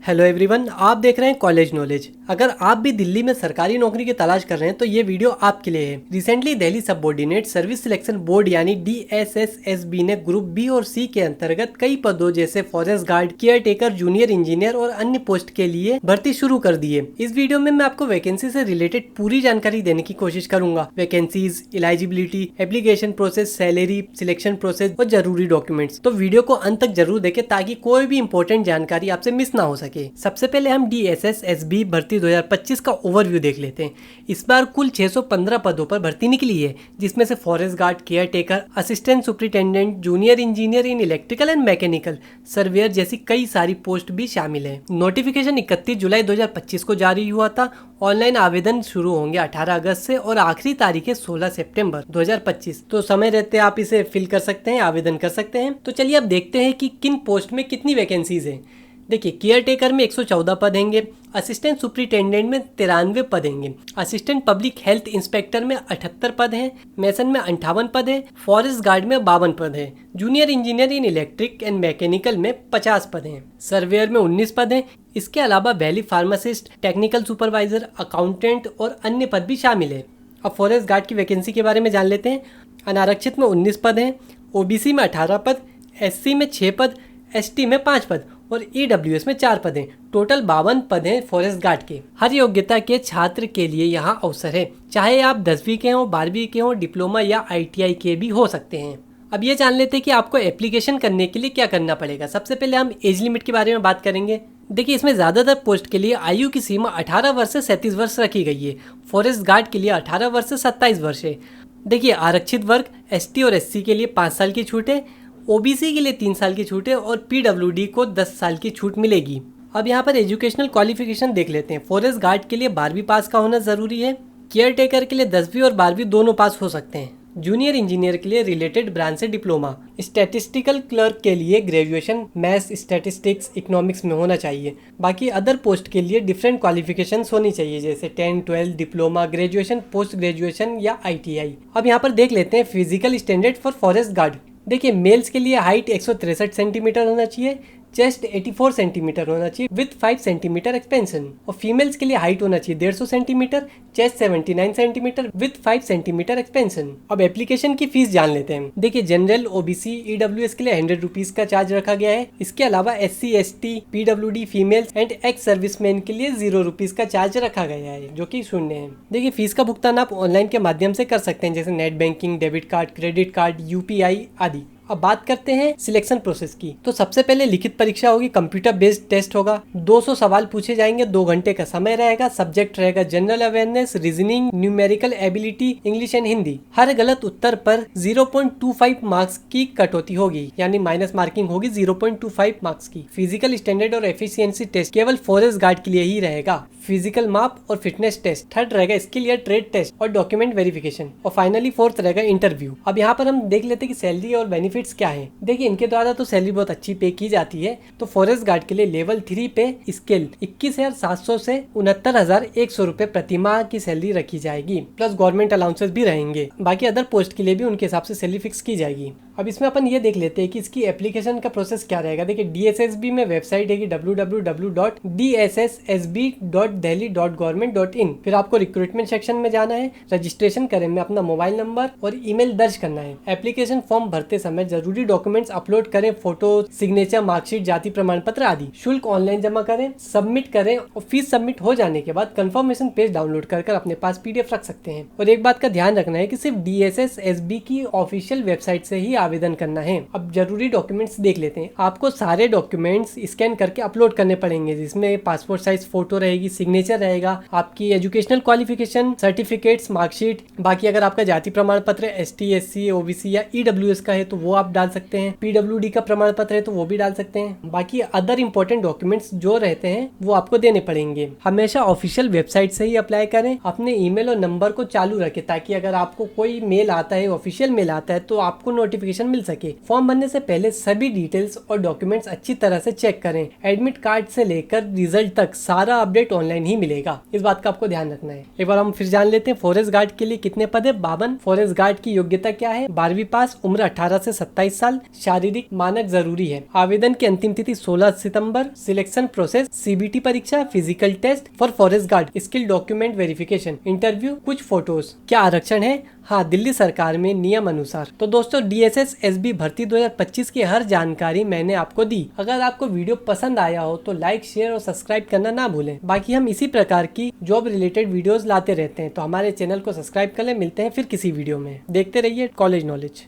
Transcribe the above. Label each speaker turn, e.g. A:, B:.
A: Hello everyone, आप देख रहे हैं कॉलेज नॉलेज। अगर आप भी दिल्ली में सरकारी नौकरी की तलाश कर रहे हैं तो ये वीडियो आपके लिए है। Recently Delhi subordinate service selection board यानी DSSSB ने ग्रुप बी और सी के अंतर्गत कई पदों जैसे forest guard, care taker, junior engineer और अन्य पोस्ट के लिए भर्ती शुरू कर दी है। इस वीडियो में मैं आपको वैकेंसी से रिलेटेड पूरी जानकारी देने की कोशिश करूंगा। Vacancies, eligibility, application process, salary, selection process और जरूरी डॉक्यूमेंट्स। तो वीडियो को अंत तक जरूर देखें ताकि कोई भी इंपॉर्टेंट जानकारी आपसे मिस ना हो सके। सबसे पहले हम DSSSB भर्ती 2025 का ओवरव्यू देख लेते हैं। इस बार कुल 615 पदों पर भर्ती निकली है, जिसमें से forest guard, care taker, assistant superintendent, junior engineer in electrical and mechanical, surveyor जैसी कई सारी पोस्ट भी शामिल है। नोटिफिकेशन 31 जुलाई 2025 को जारी हुआ था। ऑनलाइन आवेदन शुरू होंगे 18 अगस्त से और आखिरी तारीख है 16 सितंबर 2025। तो समय रहते आप इसे फिल कर सकते हैं, आवेदन कर सकते हैं। तो चलिए अब देखते हैं कि किन पोस्ट में कितनी वैकेंसीज हैं। देखिए, केयर टेकर में 114 पद होंगे, असिस्टेंट सुपरिटेंडेंट में 93 पद होंगे, असिस्टेंट पब्लिक हेल्थ इंस्पेक्टर में 78 पद हैं, मेसन में 58 पद है, फॉरेस्ट गार्ड में 52 पद है, junior engineer in electric and mechanical में 50 पद हैं, सर्वेयर में 19 पद हैं। इसके अलावा valley pharmacist, technical supervisor, accountant और अन्य पद भी शामिल है। अब फॉरेस्ट गार्ड की वैकेंसी के बारे में जान लेते हैं। अनारक्षित में 19 पद हैं, OBC में 18 पद, SC में 6 पद, ST में 5 पद और EWS में 4 पद हैं। टोटल 52 पद हैं फॉरेस्ट गार्ड के। हर योग्यता के छात्र के लिए यहाँ अवसर है, चाहे आप 10वीं के हों, 12वीं के हों, डिप्लोमा या ITI के भी हो सकते हैं। अब ये जान लेते हैं कि आपको एप्लीकेशन करने के लिए क्या करना पड़ेगा। सबसे पहले हम एज लिमिट के बारे में बात करेंगे। देखिए, इसमें ज़्यादातर पोस्ट के लिए आयु की सीमा 18 वर्ष से 37 वर्ष रखी गई है। फॉरेस्ट गार्ड के लिए 18 वर्ष से 27 वर्ष है। देखिए, आरक्षित वर्ग ST और SC के लिए 5 साल की छूट है, OBC के लिए 3 साल की छूट है और PWD को 10 साल की छूट मिलेगी। अब यहाँ पर एजुकेशनल क्वालिफिकेशन देख लेते हैं। फॉरेस्ट गार्ड के लिए 12वीं पास का होना जरूरी है। केयर टेकर के लिए 10वीं और 12वीं दोनों पास हो सकते हैं। जूनियर इंजीनियर के लिए रिलेटेड ब्रांच से डिप्लोमा। स्टैटिस्टिकल क्लर्क के लिए ग्रेजुएशन मैथ्स, स्टैटिस्टिक्स, इकोनॉमिक्स में होना चाहिए। बाकी अदर पोस्ट के लिए डिफरेंट क्वालिफिकेशंस होनी चाहिए, जैसे 10, 12, डिप्लोमा, ग्रेजुएशन, पोस्ट ग्रेजुएशन या ITI। अब यहाँ पर देख लेते हैं physical standard for forest guard. देखिए, मेल्स के लिए हाइट 163 सेंटीमीटर होना चाहिए, चेस्ट 84 सेंटीमीटर होना चाहिए विद 5 सेंटीमीटर एक्सपेंशन। और फीमेल्स के लिए हाइट होना चाहिए 150 centimetre, chest 79 centimetre with 5 centimetre expansion. अब एप्लीकेशन की फीस जान लेते हैं। देखिए, जनरल, OBC, EWS के लिए 100 रुपीज का चार्ज रखा गया है। इसके अलावा SC, ST, PWD, females and ex serviceman के लिए 0 रुपीज का चार्ज रखा गया है, जो कि शून्य है। देखिए, फीस का भुगतान आप ऑनलाइन के माध्यम से कर सकते हैं, जैसे net banking, debit card, credit card, UPI आदि। अब बात करते हैं सिलेक्शन प्रोसेस की। तो सबसे पहले लिखित परीक्षा होगी, कंप्यूटर बेस्ड टेस्ट होगा, 200 सवाल पूछे जाएंगे, 2 घंटे का समय रहेगा। सब्जेक्ट रहेगा general awareness, reasoning, numerical ability, English and Hindi. हर गलत उत्तर पर 0.25 मार्क्स की कटौती होगी, यानी माइनस मार्किंग होगी 0.25 मार्क्स की। फिजिकल स्टैंडर्ड और एफिशिएंसी टेस्ट केवल फॉरेस्ट गार्ड के लिए ही रहेगा। फिजिकल माप और फिटनेस टेस्ट। थर्ड रहेगा स्किल या ट्रेड टेस्ट और डॉक्यूमेंट वेरिफिकेशन। और फाइनली फोर्थ रहेगा इंटरव्यू। अब यहाँ पर हम देख लेते हैं कि सैलरी और बेनिफिट्स क्या है। देखिए, इनके द्वारा तो सैलरी बहुत अच्छी पे की जाती है। तो फॉरेस्ट गार्ड के लिए लेवल 3 पे स्केल 21,700 से 69,100 रुपए प्रति माह की सैलरी रखी जाएगी, प्लस गवर्नमेंट अलाउंसेस भी रहेंगे। बाकी अदर पोस्ट के लिए भी उनके हिसाब से सैलरी फिक्स की जाएगी। अब इसमें अपन ये देख लेते हैं कि इसकी एप्लीकेशन का प्रोसेस क्या रहेगा। देखिए, DSSB में वेबसाइट है कि www.dssb.delhi.government.in। फिर आपको रिक्रूटमेंट सेक्शन में जाना है, रजिस्ट्रेशन करें में अपना मोबाइल नंबर और ईमेल दर्ज करना है। एप्लीकेशन फॉर्म भरते समय जरूरी डॉक्यूमेंट्स अपलोड करें, फोटो, सिग्नेचर, मार्कशीट, जाति प्रमाण पत्र आदि। शुल्क ऑनलाइन जमा करें, सबमिट करें और फीस सबमिट हो जाने के बाद कंफर्मेशन पेज डाउनलोड कर अपने पास PDF रख सकते हैं। और एक बात का ध्यान रखना है कि सिर्फ DSSSB की ऑफिशियल वेबसाइट से ही आवेदन करना है। अब जरूरी डॉक्यूमेंट्स देख लेते हैं। आपको सारे डॉक्यूमेंट्स स्कैन करके अपलोड करने पड़ेंगे, जिसमें पासपोर्ट साइज फोटो रहेगी, सिग्नेचर रहेगा, आपकी एजुकेशनल क्वालिफिकेशन, सर्टिफिकेट्स, मार्कशीट। बाकी अगर आपका जाति प्रमाण पत्र ST, SC, OBC या EWS का है तो वो आप डाल सकते हैं। PWD का प्रमाण पत्र है तो वो भी डाल सकते हैं। बाकी अदर इंपॉर्टेंट डॉक्यूमेंट्स जो रहते हैं वो आपको देने पड़ेंगे। हमेशा ऑफिशियल वेबसाइट से ही अप्लाई करें। अपने ईमेल और नंबर को चालू रखें, ताकि अगर आपको कोई मेल आता है, ऑफिशियल मेल आता है, तो आपको नोटिफिकेशन नोटिफिकेशन मिल सके। फॉर्म भरने से पहले सभी डिटेल्स और डॉक्यूमेंट्स अच्छी तरह से चेक करें। एडमिट कार्ड से लेकर रिजल्ट तक सारा अपडेट ऑनलाइन ही मिलेगा, इस बात का आपको ध्यान रखना है। एक बार हम फिर जान लेते हैं फॉरेस्ट गार्ड के लिए कितने पद है। 52। फॉरेस्ट गार्ड की योग्यता क्या है? 12वीं पास, उम्र 18 से 27 साल, शारीरिक मानक जरूरी है। आवेदन की अंतिम तिथि 16 सितंबर। सिलेक्शन प्रोसेस CBT परीक्षा, physical test for forest guard, skill document verification, interview, कुछ फोटोज। क्या आरक्षण है? हाँ, दिल्ली सरकार में नियम अनुसार। तो दोस्तों DSS SB भर्ती 2025 की हर जानकारी मैंने आपको दी। अगर आपको वीडियो पसंद आया हो तो लाइक, शेयर और सब्सक्राइब करना ना भूलें। बाकी हम इसी प्रकार की जॉब रिलेटेड वीडियोस लाते रहते हैं, तो हमारे चैनल को सब्सक्राइब कर लें। मिलते हैं फिर किसी वीडियो में। देखते रहिए कॉलेज नॉलेज।